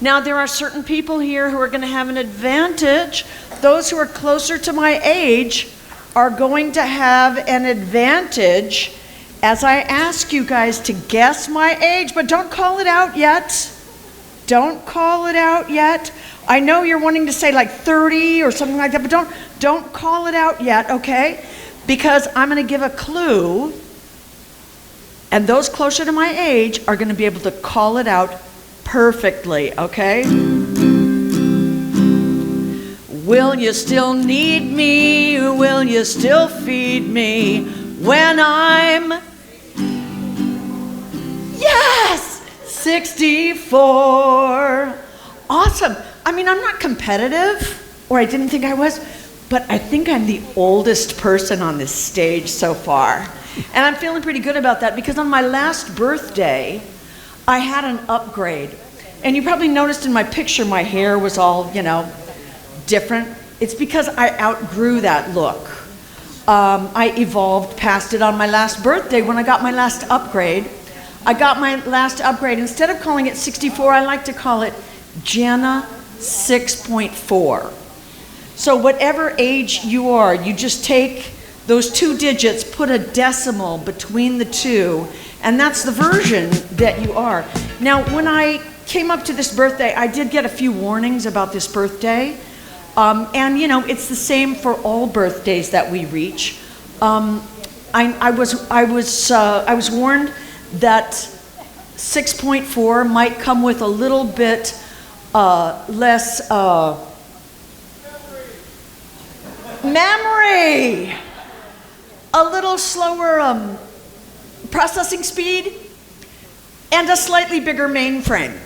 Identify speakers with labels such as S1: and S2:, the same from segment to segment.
S1: Now, there are certain people here who are going to have an advantage. Those who are closer to my age are going to have an advantage as I ask you guys to guess my age, but don't call it out yet. Don't call it out yet. I know you're wanting to say like 30 or something like that, but don't call it out yet, okay? Because I'm going to give a clue, and those closer to my age are going to be able to call it out perfectly, okay? Will you still need me? Will you still feed me when I'm, yes, 64? Awesome. I mean, I'm not competitive, or I didn't think I was, but I think I'm the oldest person on this stage so far. And I'm feeling pretty good about that because on my last birthday, I had an upgrade. And you probably noticed in my picture, my hair was all, different. It's because I outgrew that look. I evolved past it on my last birthday when I got my last upgrade. I got my last upgrade. Instead of calling it 64, I like to call it Jana 6.4. So whatever age you are, you just take those 2 digits, put a decimal between the 2, and that's the version that you are. Now, when I came up to this birthday, I did get a few warnings about this birthday. And it's the same for all birthdays that we reach. I was warned that 6.4 might come with a little bit less memory, a little slower processing speed, and a slightly bigger mainframe.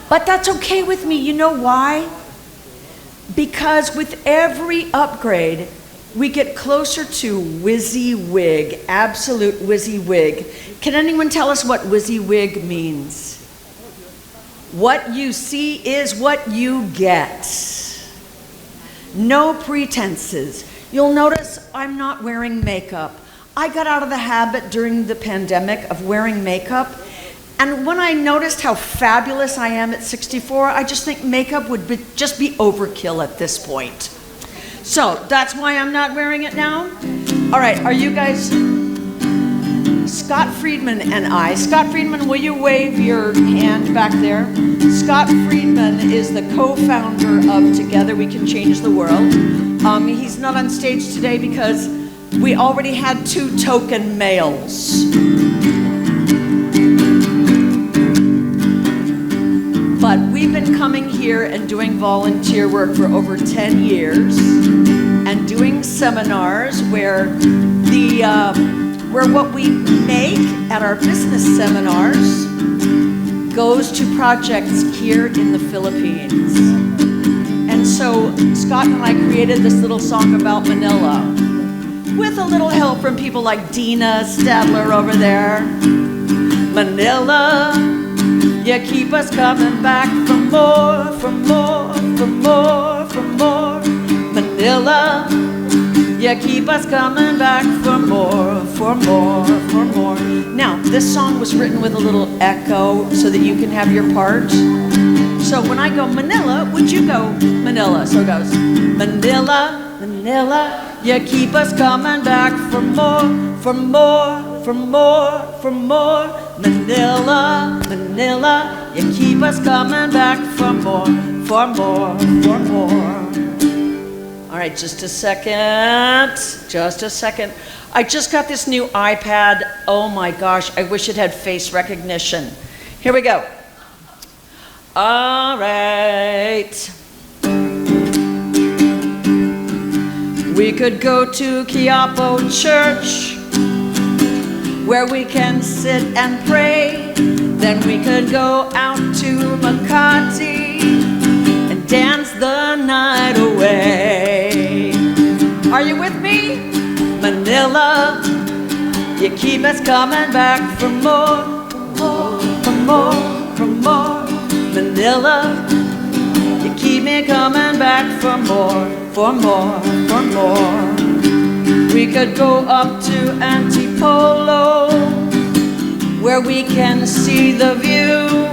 S1: But that's okay with me. You know why? Because with every upgrade, we get closer to WYSIWYG, absolute WYSIWYG. Can anyone tell us what WYSIWYG means? What you see is what you get. No pretenses. You'll notice I'm not wearing makeup. I got out of the habit during the pandemic of wearing makeup. And when I noticed how fabulous I am at 64, I just think makeup would just be overkill at this point. So that's why I'm not wearing it now. All right, are you guys, Scott Friedman and I. Scott Friedman, will you wave your hand back there? Scott Friedman is the co-founder of Together We Can Change the World. He's not on stage today because we already had 2 token males. But we've been coming here and doing volunteer work for over 10 years and doing seminars where what we make at our business seminars goes to projects here in the Philippines. And so Scott and I created this little song about Manila with a little help from people like Dina Stadler over there. Manila, you keep us coming back for more, for more, for more, for more. Manila, you keep us coming back for more, for more, for more. Now, this song was written with a little echo so that you can have your part. So when I go Manila, would you go Manila? So it goes, Manila, Manila, you keep us coming back for more, for more, for more, for more. Manila, Manila, you keep us coming back for more, for more, for more. All right, just a second. I just got this new iPad. Oh my gosh, I wish it had face recognition. Here we go. All right. We could go to Quiapo Church, where we can sit and pray. Then we could go out to Makati and dance the night away. Are you with me? Manila, you keep us coming back for more, for more, for more. Manila, you keep me coming back for more, for more, for more. We could go up to Antipolo, where we can see the view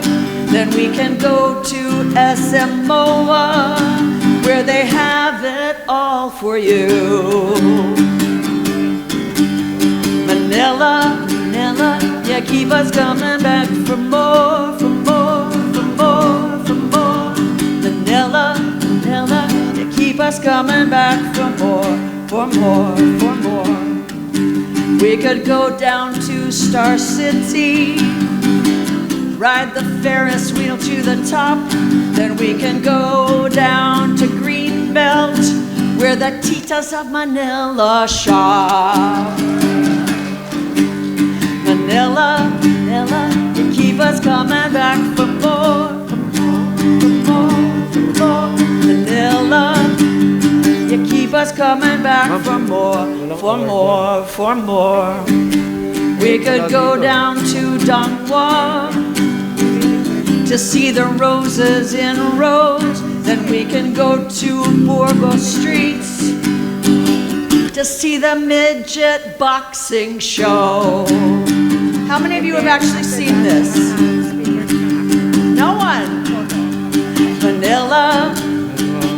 S1: then we can go to Samoa, where they have it all for you. Manila, Manila, yeah, keep us coming back for more, for more, for more, for more. Manila, Manila, yeah, keep us coming back for more, for more, for more. We could go down to Star City, ride the Ferris wheel to the top, then we can go down to Greenbelt, where the titas of Manila shop. Manila, Manila, you keep us coming back for more, for more, for more, for more. Manila, you keep us coming back for more, for more, for more. We could go down to Dongwa to see the roses in rows. Then we can go to Burgos Streets to see the midget boxing show. How many of you have actually seen this? No one. Manila,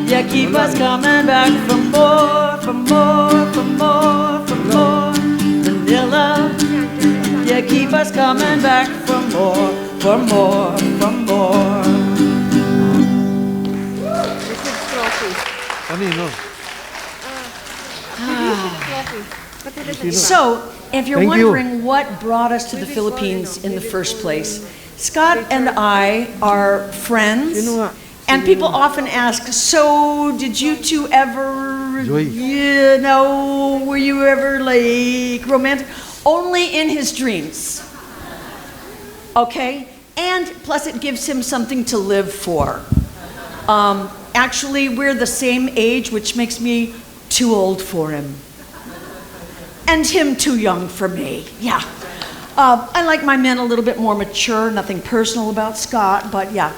S1: yeah, keep us coming back for more, for more, for more, for more. Manila, yeah, keep us coming back for more, for more, for more. So, if you're wondering what brought us to the Philippines in the first place, Scott and I are friends, and people often ask, so did you two ever, were you ever like romantic? Only in his dreams, okay? And plus it gives him something to live for. Actually, we're the same age, which makes me too old for him. And him too young for me, yeah. I like my men a little bit more mature, nothing personal about Scott, but yeah.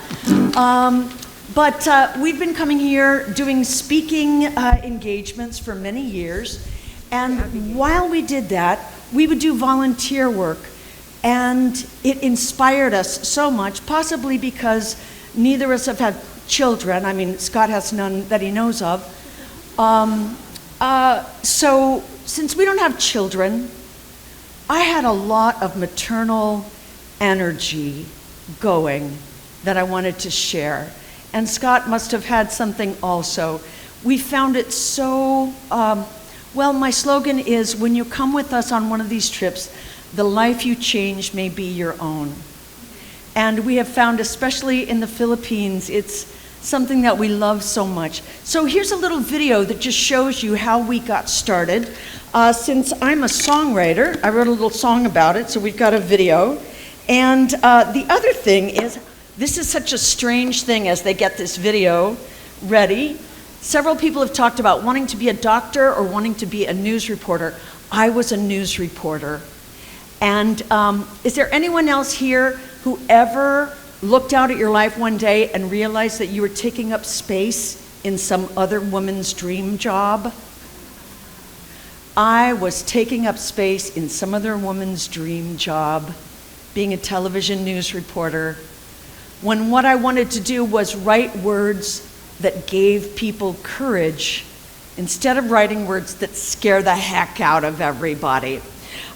S1: But we've been coming here doing speaking engagements for many years. And while we did that, we would do volunteer work. And it inspired us so much, possibly because neither of us have had children. I mean, Scott has none that he knows of. So since we don't have children, I had a lot of maternal energy going that I wanted to share. And Scott must have had something also. We found it so, well, my slogan is, when you come with us on one of these trips, the life you change may be your own. And we have found, especially in the Philippines, it's something that we love so much. So here's a little video that just shows you how we got started. Since I'm a songwriter, I wrote a little song about it, so we've got a video. And the other thing is, this is such a strange thing as they get this video ready. Several people have talked about wanting to be a doctor or wanting to be a news reporter. I was a news reporter. And is there anyone else here who ever looked out at your life one day and realized that you were taking up space in some other woman's dream job? I was taking up space in some other woman's dream job, being a television news reporter, when what I wanted to do was write words that gave people courage instead of writing words that scare the heck out of everybody.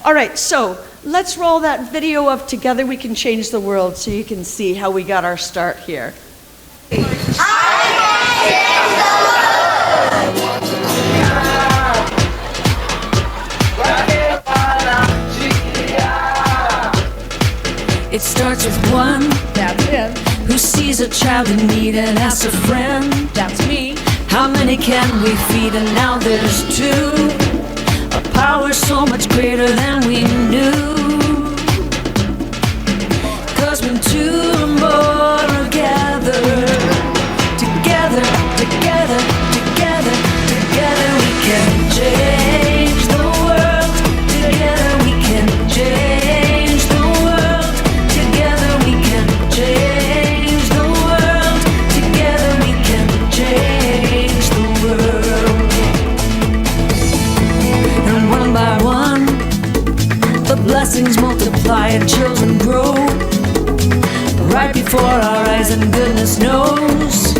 S1: All right, so let's roll that video of Together We Can Change the World so you can see how we got our start here.
S2: It starts with one,
S1: That's it.
S2: who sees a child in need and asks a friend,
S1: That's me.
S2: how many can we feed? And now there's two, a power so much greater than we knew. 'Cause when two or more are gathered, together, together, together, together we can change the world. Together we can change the world. Together we can change the world. Together we can change the world. And one by one, the blessings multiply and children grow. right before our eyes, and goodness knows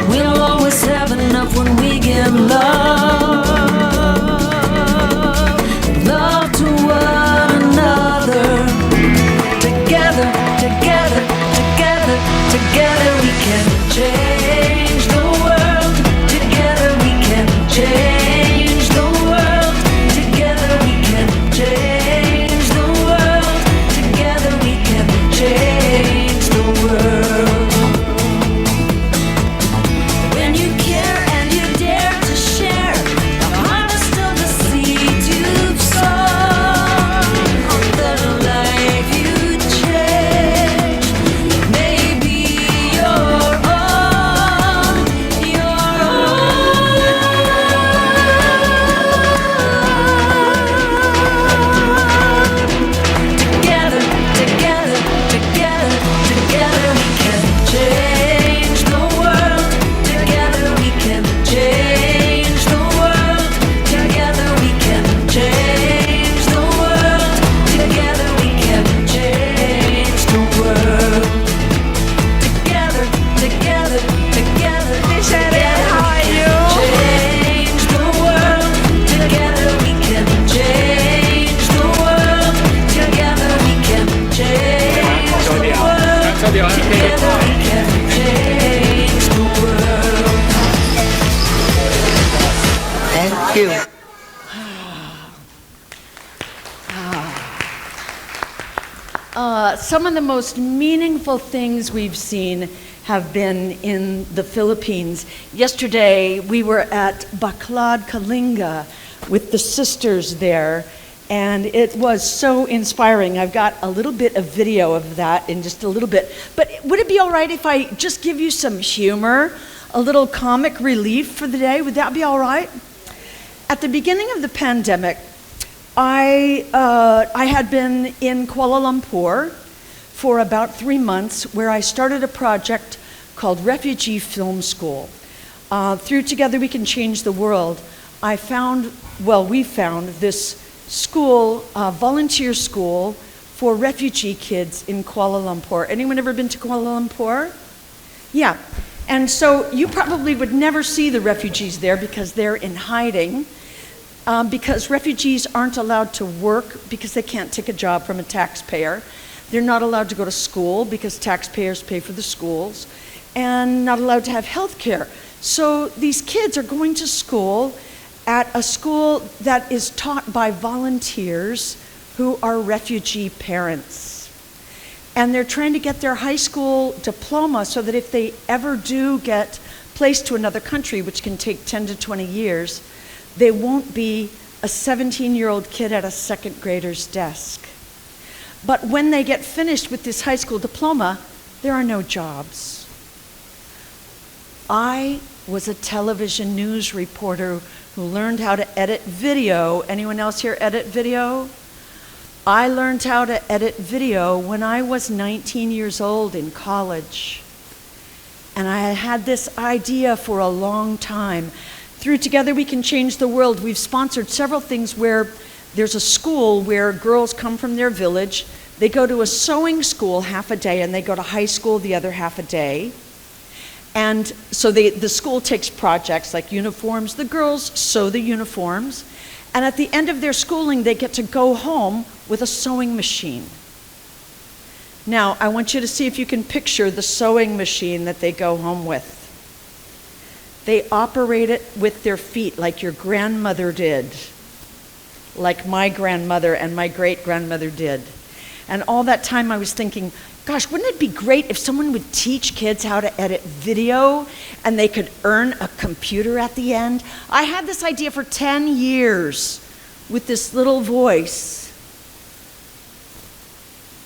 S2: we'll always have enough when we give love. Love to one another. Together, together, together, together we can change the world. Together we can change the world. Together we can change the world. Together we can change the world. When you care and you dare to share the harvest of the seeds you've sown, the life you change may be your own, your own. Together, together, together, together we can change the world. Together we can change the world. Together we can change the world. Together we can change the world. Together, together, together.
S1: How are you?
S2: Change the world. Together we can change the world. Together we can change the world. Together we can change the world.
S3: Thank you.
S1: Some of the most meaningful things we've seen have been in the Philippines. Yesterday, we were at Bacolod, Kalinga with the sisters there, and it was so inspiring. I've got a little bit of video of that in just a little bit. But would it be all right if I just give you some humor, a little comic relief for the day? Would that be all right? At the beginning of the pandemic, I had been in Kuala Lumpur for about 3 months, where I started a project called Refugee Film School. Through Together We Can Change the World, we found this school, volunteer school for refugee kids in Kuala Lumpur. Anyone ever been to Kuala Lumpur? Yeah. And so you probably would never see the refugees there because they're in hiding. Because refugees aren't allowed to work because they can't take a job from a taxpayer. They're not allowed to go to school because taxpayers pay for the schools, and not allowed to have health care. So these kids are going to school at a school that is taught by volunteers who are refugee parents. And they're trying to get their high school diploma so that if they ever do get placed to another country, which can take 10 to 20 years, they won't be a 17-year-old kid at a second grader's desk. But when they get finished with this high school diploma, there are no jobs. I was a television news reporter who learned how to edit video. Anyone else here edit video? I learned how to edit video when I was 19 years old in college. And I had this idea for a long time. Through Together We Can Change the World, we've sponsored several things where there's a school where girls come from their village, they go to a sewing school half a day, and they go to high school the other half a day. And so the school takes projects like uniforms. The girls sew the uniforms. And at the end of their schooling, they get to go home with a sewing machine. Now, I want you to see if you can picture the sewing machine that they go home with. They operate it with their feet like your grandmother did, like my grandmother and my great-grandmother did. And all that time I was thinking, gosh, wouldn't it be great if someone would teach kids how to edit video and they could earn a computer at the end? I had this idea for 10 years with this little voice.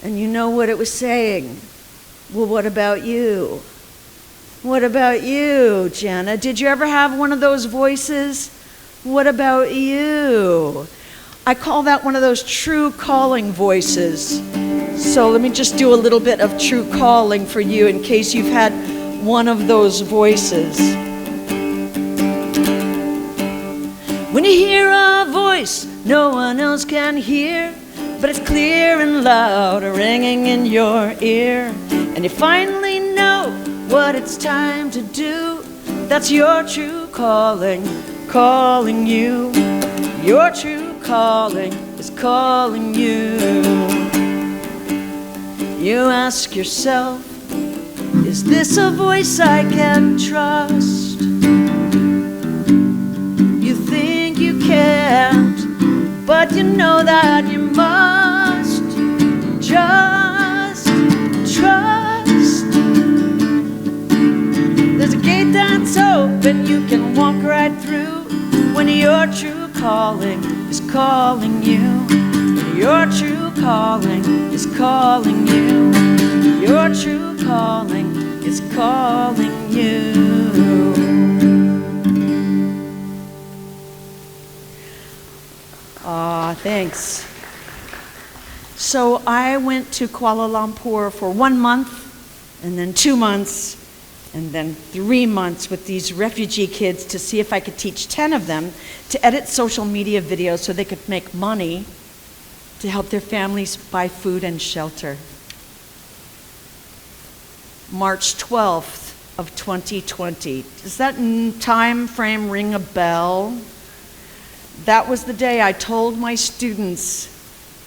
S1: And you know what it was saying? Well, what about you? What about you, Jana? Did you ever have one of those voices? What about you? I call that one of those true calling voices. So let me just do a little bit of true calling for you in case you've had one of those voices. When you hear a voice no one else can hear, but it's clear and loud, ringing in your ear, and you finally know what it's time to do. That's your true calling, calling you. Your true calling is calling you. You ask yourself, is this a voice I can trust? You think you can't, but you know that you must. Just trust. There's a gate that's open you can walk right through when your true calling is calling you. Your true calling is calling you. Your true calling is calling you. Thanks. So I went to Kuala Lumpur for 1 month, and then 2 months, and then 3 months with these refugee kids to see if I could teach 10 of them to edit social media videos so they could make money to help their families buy food and shelter. March 12th of 2020. Does that time frame ring a bell? That was the day I told my students,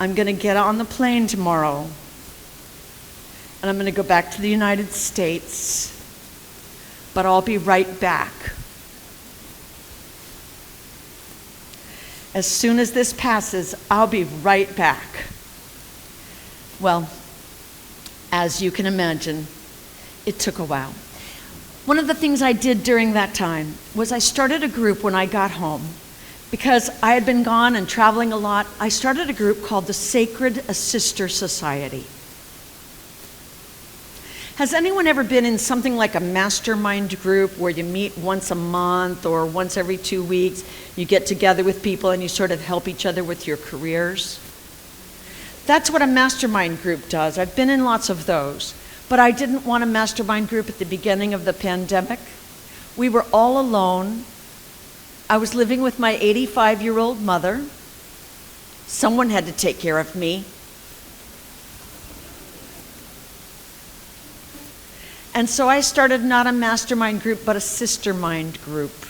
S1: I'm going to get on the plane tomorrow, and I'm going to go back to the United States, but I'll be right back. As soon as this passes, I'll be right back. Well, as you can imagine, it took a while. One of the things I did during that time was I started a group when I got home. Because I had been gone and traveling a lot, I started a group called the Sacred Sister Society. Has anyone ever been in something like a mastermind group where you meet once a month or once every 2 weeks? You get together with people and you sort of help each other with your careers? That's what a mastermind group does. I've been in lots of those. But I didn't want a mastermind group at the beginning of the pandemic. We were all alone. I was living with my 85-year-old mother. Someone had to take care of me. And so I started not a mastermind group, but a sistermind group.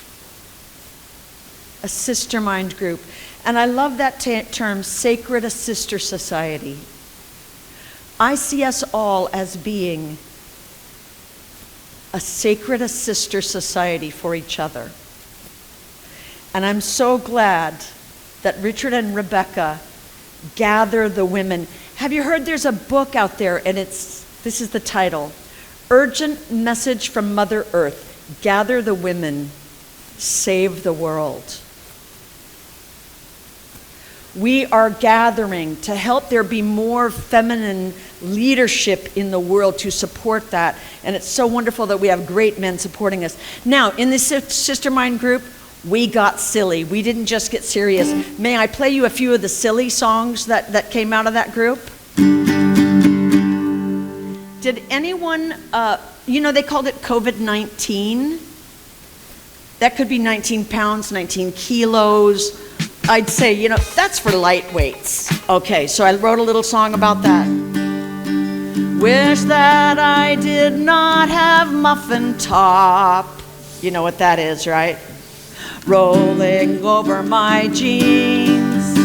S1: A sistermind group. And I love that term, Sacred Sister Society. I see us all as being a sacred sister society for each other. And I'm so glad that Richard and Rebecca gather the women. Have you heard there's a book out there, and this is the title, Urgent Message from Mother Earth, Gather the Women, Save the World. We are gathering to help there be more feminine leadership in the world to support that. And it's so wonderful that we have great men supporting us. Now, in this Sistermind group, we got silly. We didn't just get serious. May I play you a few of the silly songs that came out of that group? Did anyone, they called it COVID-19. That could be 19 pounds, 19 kilos. I'd say, that's for lightweights. Okay, so I wrote a little song about that. Wish that I did not have muffin top. You know what that is, right? Rolling over my jeans.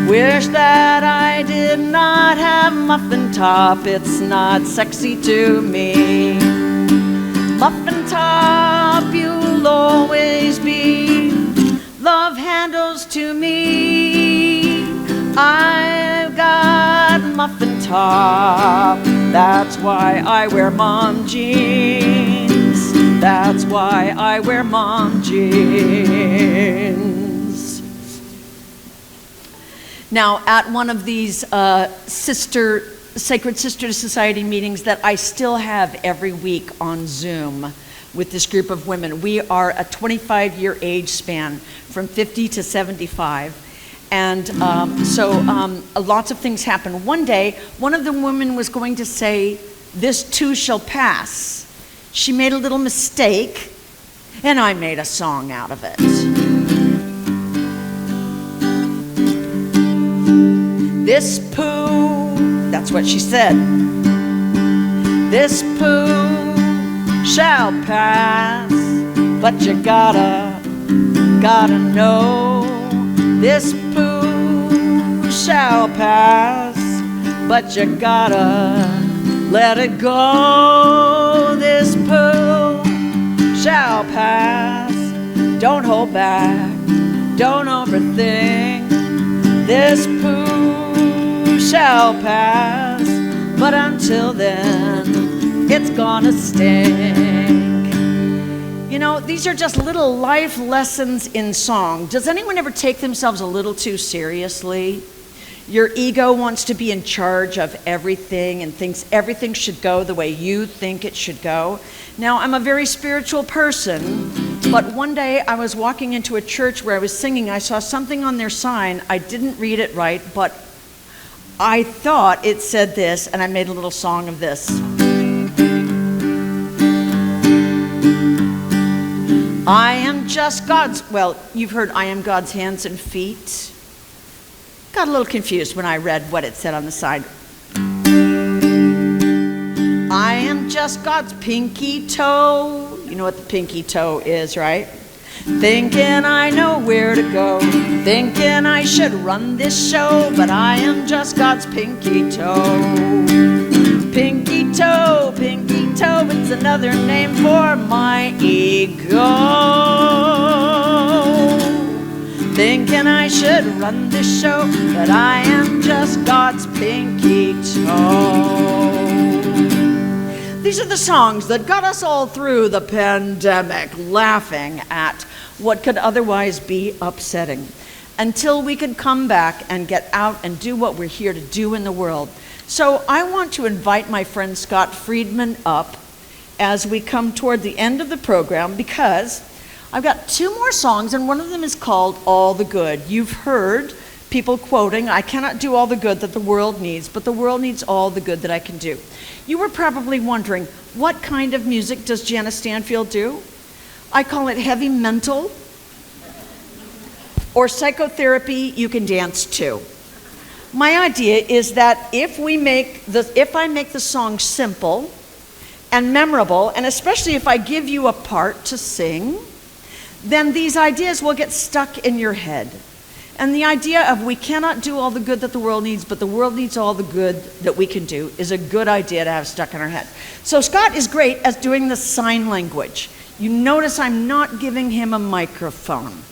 S1: Wish that I did not have muffin top. It's not sexy to me. Muffin top, you'll always be. Love handles to me. I've got muffin top. That's why I wear mom jeans. That's why I wear mom jeans. Now, at one of these Sacred Sister Society meetings that I still have every week on Zoom with this group of women, we are a 25-year age span, from 50 to 75. And lots of things happen. One day, one of the women was going to say, "This too shall pass." She made a little mistake, and I made a song out of it. This poo, that's what she said. This poo shall pass, but you gotta know. This poo shall pass, but you gotta let it go. This poo shall pass. Don't hold back, don't overthink. This poo shall pass, but until then, it's gonna stink. You know, these are just little life lessons in song. Does anyone ever take themselves a little too seriously? Your ego wants to be in charge of everything and thinks everything should go the way you think it should go. Now, I'm a very spiritual person, but one day I was walking into a church where I was singing. I saw something on their sign. I didn't read it right, but I thought it said this, and I made a little song of this. I am just God's, well, you've heard I am God's hands and feet. Got a little confused when I read what it said on the side. I am just God's pinky toe. You know what the pinky toe is, right? Thinking I know where to go, thinking I should run this show, but I am just God's pinky toe. Pinky toe, it's another name for my ego. Thinking I should run this show, but I am just God's pinky toe. These are the songs that got us all through the pandemic, laughing at what could otherwise be upsetting, until we could come back and get out and do what we're here to do in the world. So I want to invite my friend Scott Friedman up as we come toward the end of the program, because I've got two more songs, and one of them is called All the Good. You've heard people quoting, I cannot do all the good that the world needs, but the world needs all the good that I can do. You were probably wondering, what kind of music does Jana Stanfield do? I call it heavy mental, or psychotherapy you can dance to. My idea is that if I make the song simple and memorable, and especially if I give you a part to sing, then these ideas will get stuck in your head. And the idea of we cannot do all the good that the world needs, but the world needs all the good that we can do is a good idea to have stuck in our head. So Scott is great at doing the sign language. You notice I'm not giving him a microphone,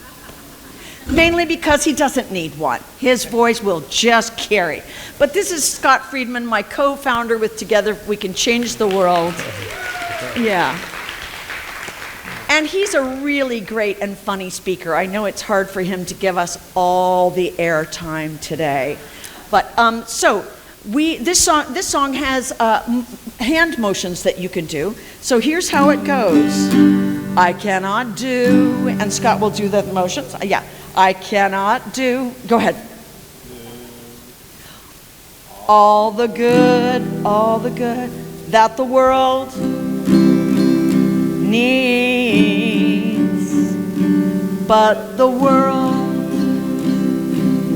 S1: mainly because he doesn't need one. His voice will just carry. But this is Scott Friedman, my co-founder with Together We Can Change the World. Yeah. And he's a really great and funny speaker. I know it's hard for him to give us all the airtime today. But this song has hand motions that you can do. So here's how it goes. I cannot do, and Scott will do the motions. Yeah, I cannot do. Go ahead. All the good that the world needs, but the world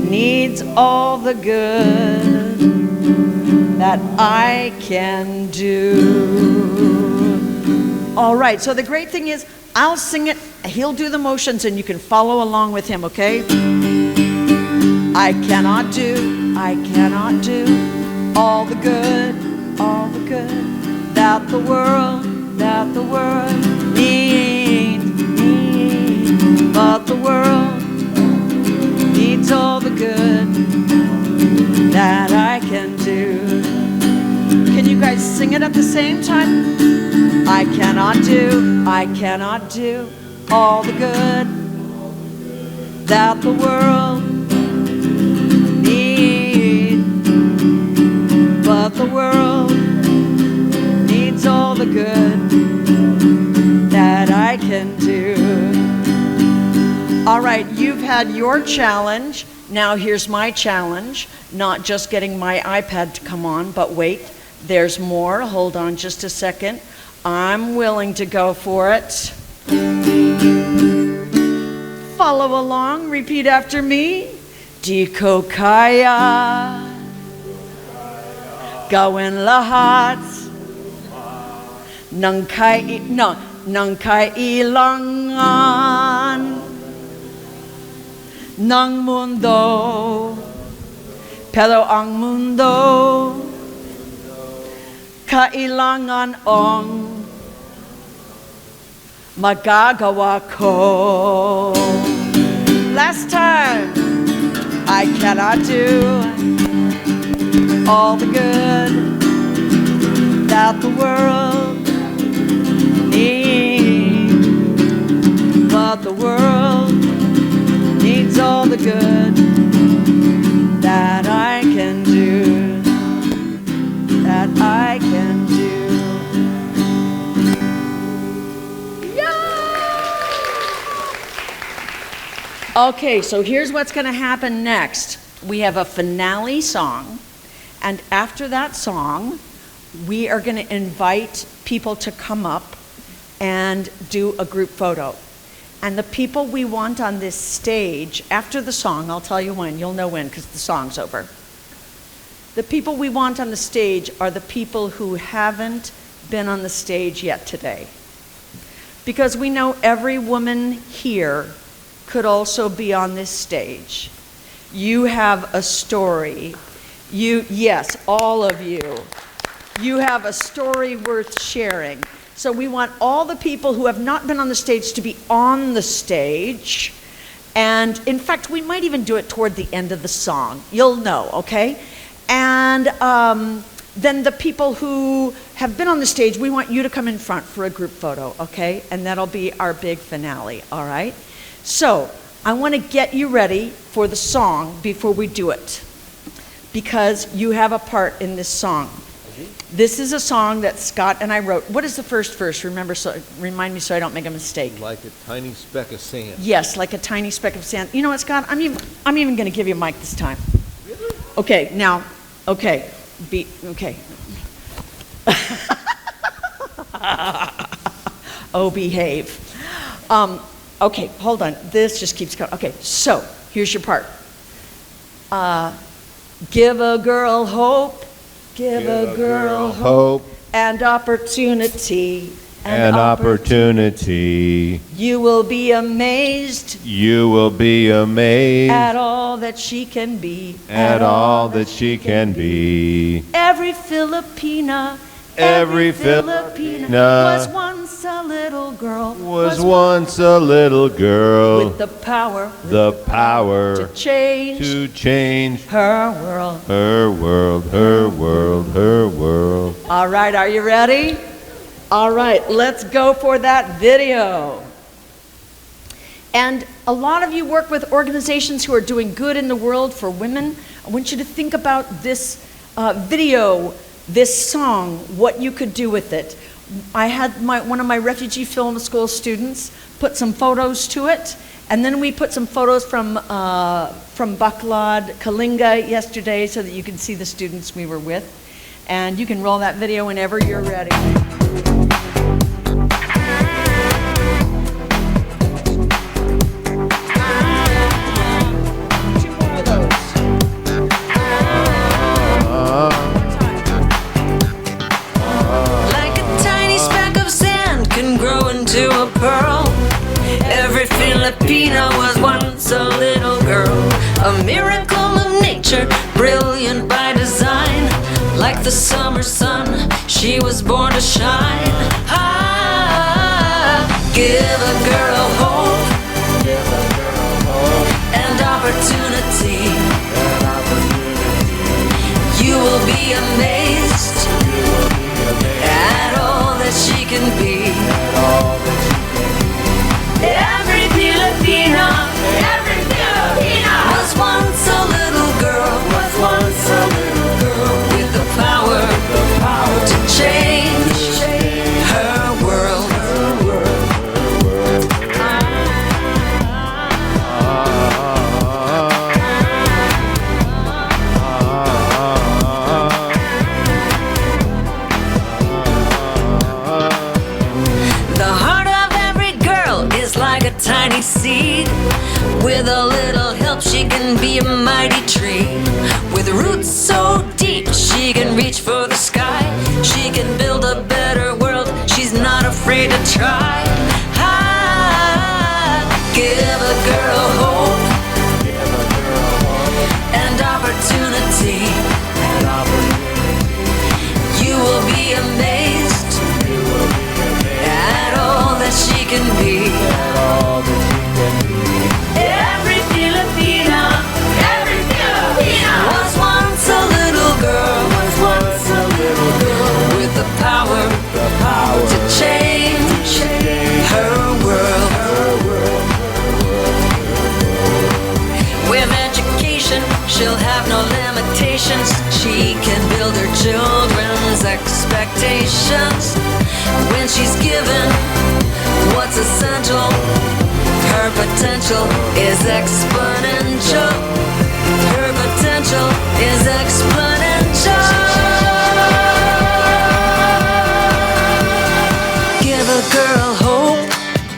S1: needs all the good that I can do. All right, so the great thing is I'll sing it, he'll do the motions, and you can follow along with him, okay? I cannot do all the good that the world needs, but the world needs all the good that I can do. Can you guys sing it at the same time? I cannot do all the good that the world needs, but the world needs all the good that I can do. All right, you've had your challenge. Now here's my challenge. Not just getting my iPad to come on, but wait, there's more. Hold on just a second. I'm willing to go for it. Follow along, repeat after me. Diko kaya, gawin lahat nang kailangan ng mundo, pero ang mundo kailangan ang magagawa ko. Last time, I cannot do all the good that the world needs, but the world needs all the good that I can do, that I can do. Okay, so here's what's going to happen next. We have a finale song, and after that song, we are going to invite people to come up and do a group photo. And the people we want on this stage, after the song, I'll tell you when, you'll know when because the song's over. The people we want on the stage are the people who haven't been on the stage yet today. Because we know every woman here could also be on this stage. You have a story. Yes, all of you. You have a story worth sharing. So we want all the people who have not been on the stage to be on the stage. And in fact, we might even do it toward the end of the song. You'll know, okay? And then the people who have been on the stage, we want you to come in front for a group photo, okay? And that'll be our big finale, all right? So I want to get you ready for the song before we do it, because you have a part in this song. This is a song that Scott and I wrote. What is the first verse? Remind me so I don't make a mistake.
S3: Like a tiny speck of sand.
S1: Yes, like a tiny speck of sand. You know what, Scott? I'm even going to give you a mic this time.
S3: Really?
S1: Okay, now, okay, okay. Oh, behave. Okay, hold on. This just keeps going. Okay, so here's your part. Give a girl hope. Give a girl hope. And opportunity.
S3: And opportunity.
S1: You will be amazed.
S3: You will be amazed.
S1: At all that she can be.
S3: At all that she can be.
S1: Every Filipina.
S3: Every Filipina
S1: was once a little girl.
S3: Was once a little girl.
S1: With the power.
S3: The power.
S1: To change.
S3: To change.
S1: Her world.
S3: Her world. Her world. Her world.
S1: All right, are you ready? All right, let's go for that video. And a lot of you work with organizations who are doing good in the world for women. I want you to think about this video, this song, what you could do with it. I had one of my refugee film school students put some photos to it, and then we put some photos from Bacolod, Kalinga yesterday so that you can see the students we were with. And you can roll that video whenever you're ready.
S2: Filipina was once a little girl, a miracle of nature, brilliant by design. Like the summer sun, she was born to shine. Give a girl hope, and opportunity. You will be amazed at all that she can be. Every Filipina was once a little girl, with the power to change her world. The heart of every girl is like a tiny seed. With a little help she can be a mighty tree. With roots so deep she can reach for the sky. She can build a better world. She's try. Give a girl hope and opportunity. You will be amazed at all that she can be. Every Filipina was once a little girl, with the power to change her world. With education, she'll have no limitations. She can build her children's expectations. When she's given what's essential, her potential is exponential. Her potential is exponential. Give a girl hope.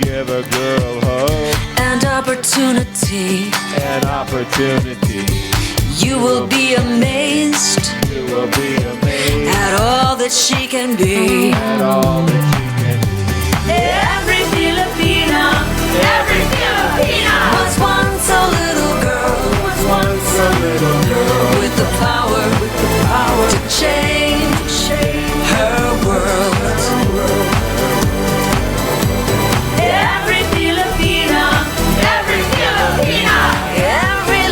S3: Give a girl hope
S2: And opportunity.
S3: and opportunity.
S2: You will be amazed
S3: You will be amazed
S2: at all that she can be.
S3: at all that she can do.
S2: Every Filipina was once a little girl, with the power to change her world. Every Filipina, every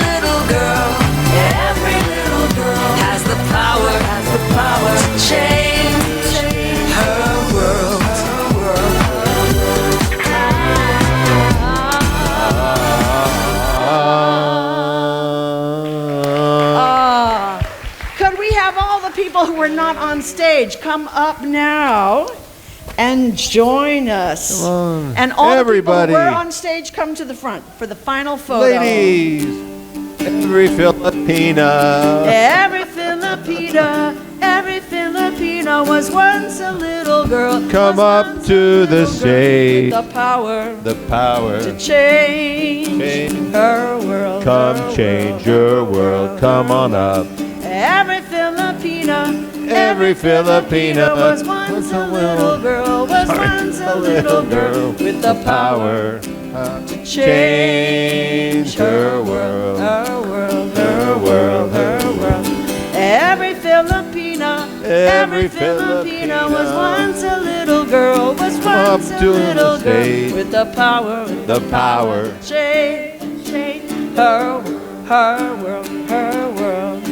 S2: little girl has the power to change her world.
S1: Could we have all the people who were not on stage come up now and join us?
S3: Come on.
S1: And all
S3: Everybody.
S1: the people who were on stage, come to the front for the final photo.
S3: Ladies, every Filipina.
S1: Every Filipina was once a little girl.
S3: Come
S1: was
S3: up
S1: once
S3: to
S1: a
S3: the
S1: little girl
S3: stage.
S1: with the power
S3: The power.
S1: to change
S3: Change.
S1: her world.
S3: Come
S1: her
S3: change
S1: world,
S3: your
S1: her
S3: world. Come on up.
S1: Every Filipina,
S3: Every Filipina
S1: was once a little girl, was once a little girl with the power
S3: to
S1: change her world, her world, her world, her world. Every Filipina was once a little girl, was once a
S3: to the
S1: little girl
S3: stage.
S1: with the power
S3: power.
S1: change her world, her world.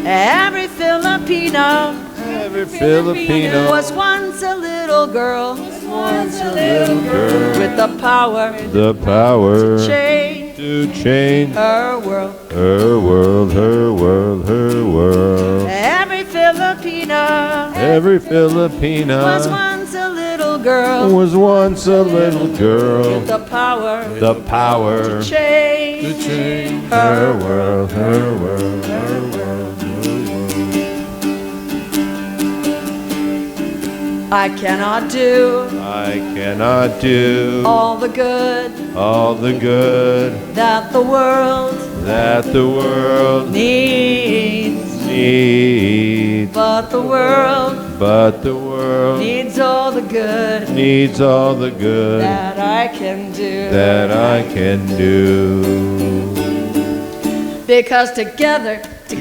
S1: Every Filipina
S3: Every Filipino
S1: was once a little girl,
S3: once a little girl
S1: with the power
S3: the power
S1: change
S3: to change
S1: her world.
S3: her world, her world, her world.
S1: Every Filipina
S3: Every Filipina
S1: was once a little girl
S3: was once a little girl.
S1: with the power
S3: The power
S1: change
S3: her world, her world, her world.
S1: I cannot do
S3: I cannot do
S1: all the good
S3: all the good
S1: that the world
S3: that the world
S1: needs,
S3: needs,
S1: but the world
S3: but the world
S1: needs all the good
S3: needs all the good
S1: that I can do.
S3: that I can do.
S1: Because together we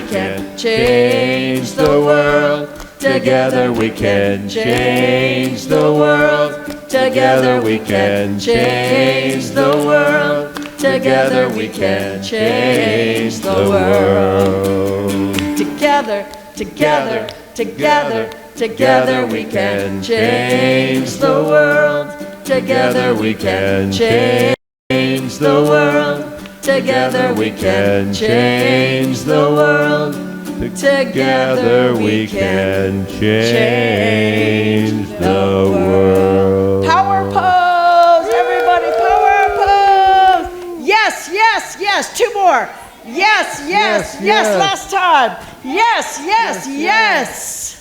S1: can change the world. Together we can change the world. Together we can change the world. Together we can change the world. Together we can change the world. Together we can change the world. Together we can change the world. Together we can change the world. Power pose, everybody, power pose. Yes, yes, yes, two more. Yes, yes, yes,
S3: Yes, yes.
S1: last time. Yes, yes, yes.